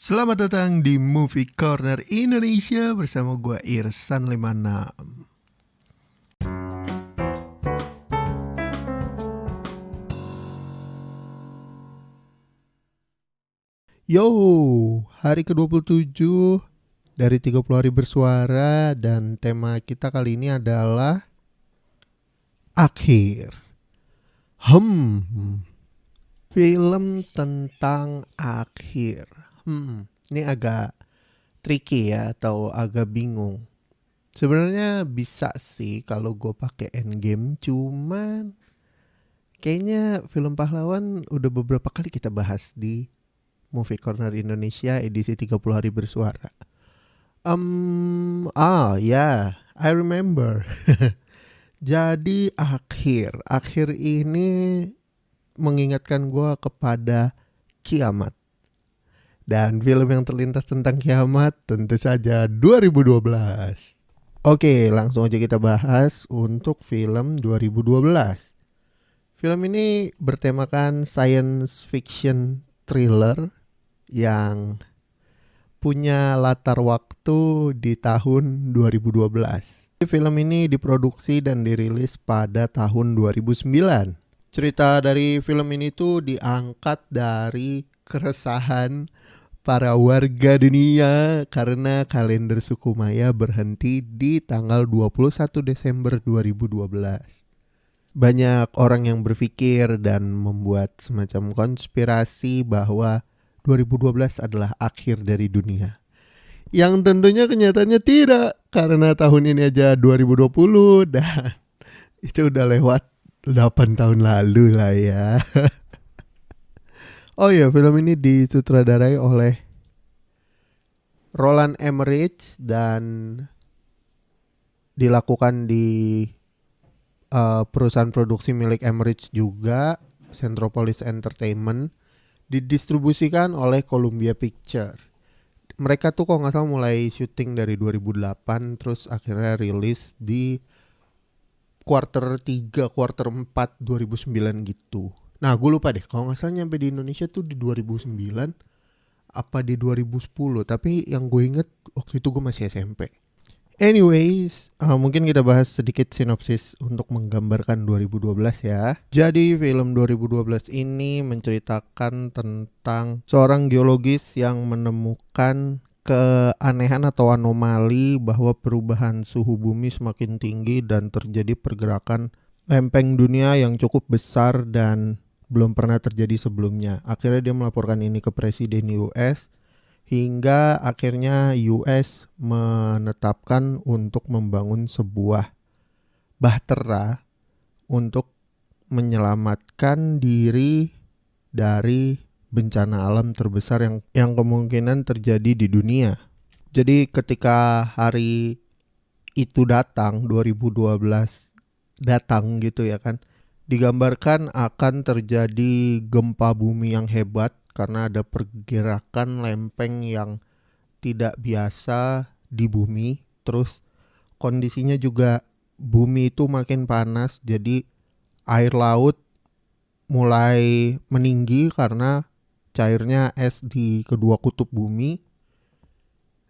Selamat datang di Movie Corner Indonesia bersama gue Irsan 56. Yo, hari ke-27 dari 30 hari bersuara dan tema kita kali ini adalah akhir. Film tentang akhir. Ini agak tricky ya atau agak bingung. Sebenarnya bisa sih kalau gue pakai Endgame, cuman kayaknya film pahlawan udah beberapa kali kita bahas di Movie Corner Indonesia edisi 30 hari bersuara. I remember. Jadi akhir ini mengingatkan gue kepada kiamat. Dan film yang terlintas tentang kiamat tentu saja 2012. Oke, langsung aja kita bahas untuk film 2012. Film ini bertemakan science fiction thriller yang punya latar waktu di tahun 2012. Film ini diproduksi dan dirilis pada tahun 2009. Cerita dari film ini tuh diangkat dari keresahan para warga dunia karena kalender suku Maya berhenti di tanggal 21 Desember 2012. Banyak orang yang berpikir dan membuat semacam konspirasi bahwa 2012 adalah akhir dari dunia. Yang tentunya kenyataannya tidak, karena tahun ini aja 2020 dan itu udah lewat 8 tahun lalu lah ya. Oh iya, film ini disutradarai oleh Roland Emmerich dan dilakukan di perusahaan produksi milik Emmerich juga, Centropolis Entertainment. Didistribusikan oleh Columbia Pictures. Mereka tuh kalau nggak salah mulai syuting dari 2008, terus akhirnya rilis di kuarter 3, kuarter 4 2009 gitu. Nah gue lupa deh, kalau nggak salah nyampe di Indonesia tuh di 2009 apa di 2010. Tapi yang gue inget waktu itu gue masih SMP. Anyways, mungkin kita bahas sedikit sinopsis untuk menggambarkan 2012 ya. Jadi film 2012 ini menceritakan tentang seorang geologis yang menemukan keanehan atau anomali bahwa perubahan suhu bumi semakin tinggi dan terjadi pergerakan lempeng dunia yang cukup besar dan belum pernah terjadi sebelumnya. Akhirnya dia melaporkan ini ke Presiden US. Hingga akhirnya US menetapkan untuk membangun sebuah bahtera untuk menyelamatkan diri dari bencana alam terbesar yang kemungkinan terjadi di dunia. Jadi ketika hari itu datang, 2012 datang gitu ya kan, digambarkan akan terjadi gempa bumi yang hebat karena ada pergerakan lempeng yang tidak biasa di bumi. Terus kondisinya juga bumi itu makin panas, jadi air laut mulai meninggi karena cairnya es di kedua kutub bumi.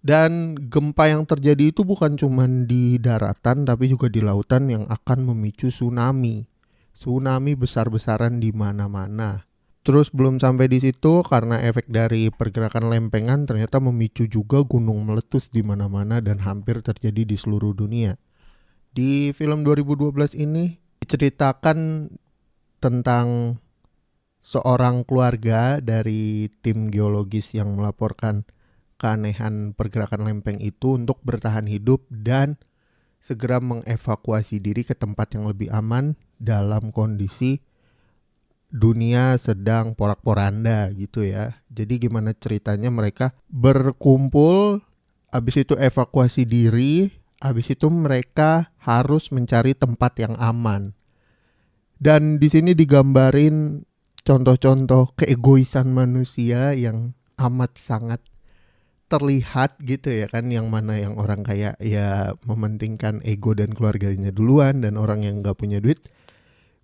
Dan gempa yang terjadi itu bukan cuma di daratan tapi juga di lautan yang akan memicu tsunami. Tsunami besar-besaran di mana-mana. Terus belum sampai di situ, karena efek dari pergerakan lempengan ternyata memicu juga gunung meletus di mana-mana dan hampir terjadi di seluruh dunia. Di film 2012 ini diceritakan tentang seorang keluarga dari tim geologis yang melaporkan keanehan pergerakan lempeng itu untuk bertahan hidup dan segera mengevakuasi diri ke tempat yang lebih aman dalam kondisi dunia sedang porak-poranda gitu ya. Jadi gimana ceritanya mereka berkumpul, habis itu evakuasi diri, habis itu mereka harus mencari tempat yang aman. Dan di sini digambarin contoh-contoh keegoisan manusia yang amat sangat terlihat gitu ya kan, yang mana yang orang kayak ya mementingkan ego dan keluarganya duluan, dan orang yang nggak punya duit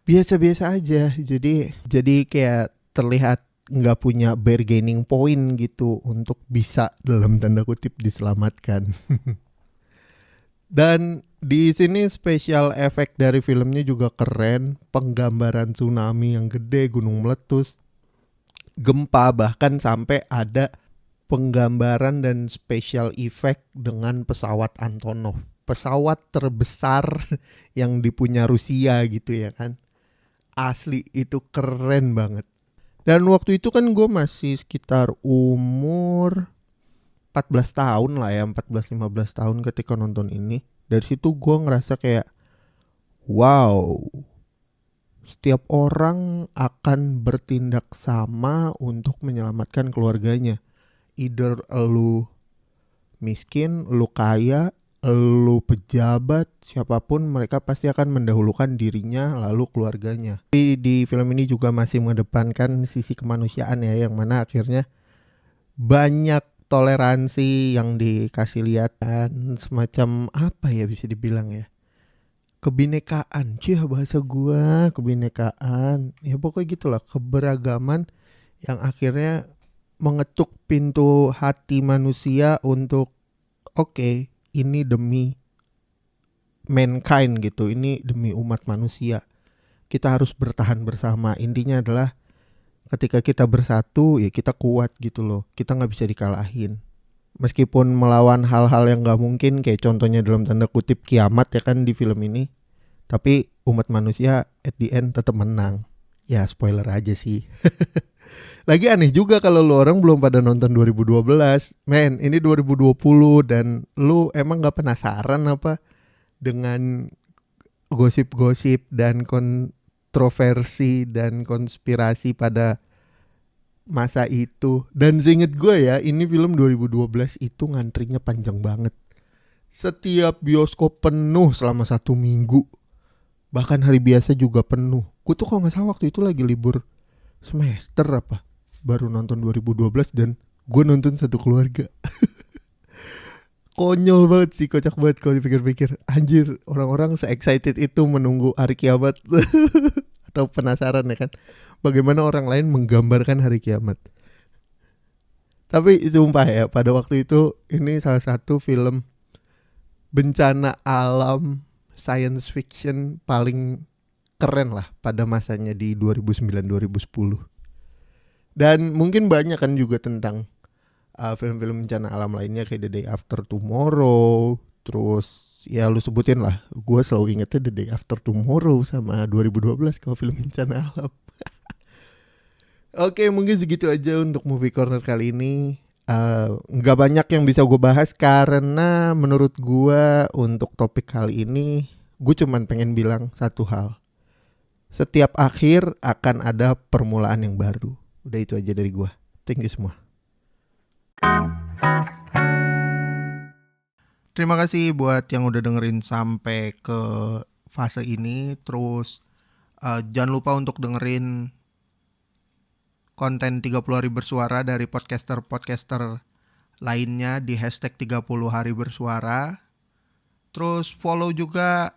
biasa-biasa aja. Jadi kayak terlihat nggak punya bargaining point gitu untuk bisa dalam tanda kutip diselamatkan. Dan di sini special effect dari filmnya juga keren, penggambaran tsunami yang gede, gunung meletus, gempa, bahkan sampai ada penggambaran dan special effect dengan pesawat Antonov, pesawat terbesar yang dipunya Rusia gitu ya kan. Asli itu keren banget. Dan waktu itu kan gue masih sekitar umur 14 tahun lah ya, 14-15 tahun ketika nonton ini. Dari situ gue ngerasa kayak wow, setiap orang akan bertindak sama untuk menyelamatkan keluarganya. Either lu miskin, lu kaya, lu pejabat, siapapun, mereka pasti akan mendahulukan dirinya lalu keluarganya. Tapi di film ini juga masih mengedepankan sisi kemanusiaan ya, yang mana akhirnya banyak toleransi yang dikasih lihat dan semacam apa ya bisa dibilang ya, kebinekaan. Bahasa gua kebinekaan ya, pokoknya gitulah, keberagaman yang akhirnya mengetuk pintu hati manusia untuk oke, ini demi mankind gitu, ini demi umat manusia, kita harus bertahan bersama. Intinya adalah ketika kita bersatu ya kita kuat gitu loh, kita gak bisa dikalahin. Meskipun melawan hal-hal yang gak mungkin, kayak contohnya dalam tanda kutip kiamat ya kan di film ini, tapi umat manusia at the end tetap menang. Ya spoiler aja sih. Lagi aneh juga kalau lu orang belum pada nonton 2012. Men, ini 2020 dan lu emang gak penasaran apa dengan gosip-gosip dan kontroversi dan konspirasi pada masa itu. Dan seinget gue ya, ini film 2012 itu ngantrinya panjang banget. Setiap bioskop penuh selama 1 minggu. Bahkan hari biasa juga penuh. Gue tuh kalau gak salah waktu itu lagi libur semester apa, baru nonton 2012 dan gue nonton satu keluarga. Konyol banget sih, kocak banget kalau dipikir-pikir. Anjir, orang-orang se-excited itu menunggu hari kiamat. Atau penasaran ya kan, bagaimana orang lain menggambarkan hari kiamat. Tapi sumpah ya, pada waktu itu ini salah satu film bencana alam science fiction paling keren lah pada masanya di 2009-2010. Dan mungkin banyak kan juga tentang film-film bencana alam lainnya kayak The Day After Tomorrow. Terus ya lu sebutin lah, gue selalu ingetnya The Day After Tomorrow sama 2012 kalau film bencana alam. Oke, mungkin segitu aja untuk Movie Corner kali ini. Nggak banyak yang bisa gue bahas karena menurut gue untuk topik kali ini gue cuman pengen bilang satu hal. Setiap akhir akan ada permulaan yang baru. Udah itu aja dari gue. Thank you semua. Terima kasih buat yang udah dengerin sampai ke fase ini. Terus jangan lupa untuk dengerin konten 30 hari bersuara dari podcaster-podcaster lainnya di hashtag 30 hari bersuara. Terus follow juga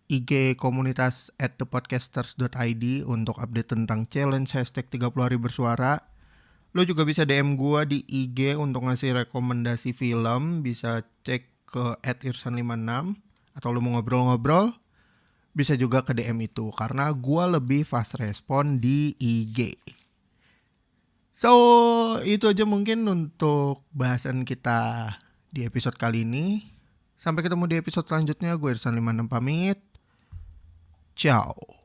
IG komunitas @thepodcasters.id untuk update tentang challenge hashtag 30 hari bersuara. Lo juga bisa DM gue di IG untuk ngasih rekomendasi film. Bisa cek ke @irsan56. Atau lo mau ngobrol-ngobrol, bisa juga ke DM itu. Karena gue lebih fast respon di IG. So, itu aja mungkin untuk bahasan kita di episode kali ini. Sampai ketemu di episode selanjutnya. Gue Irsan56 pamit. Ciao.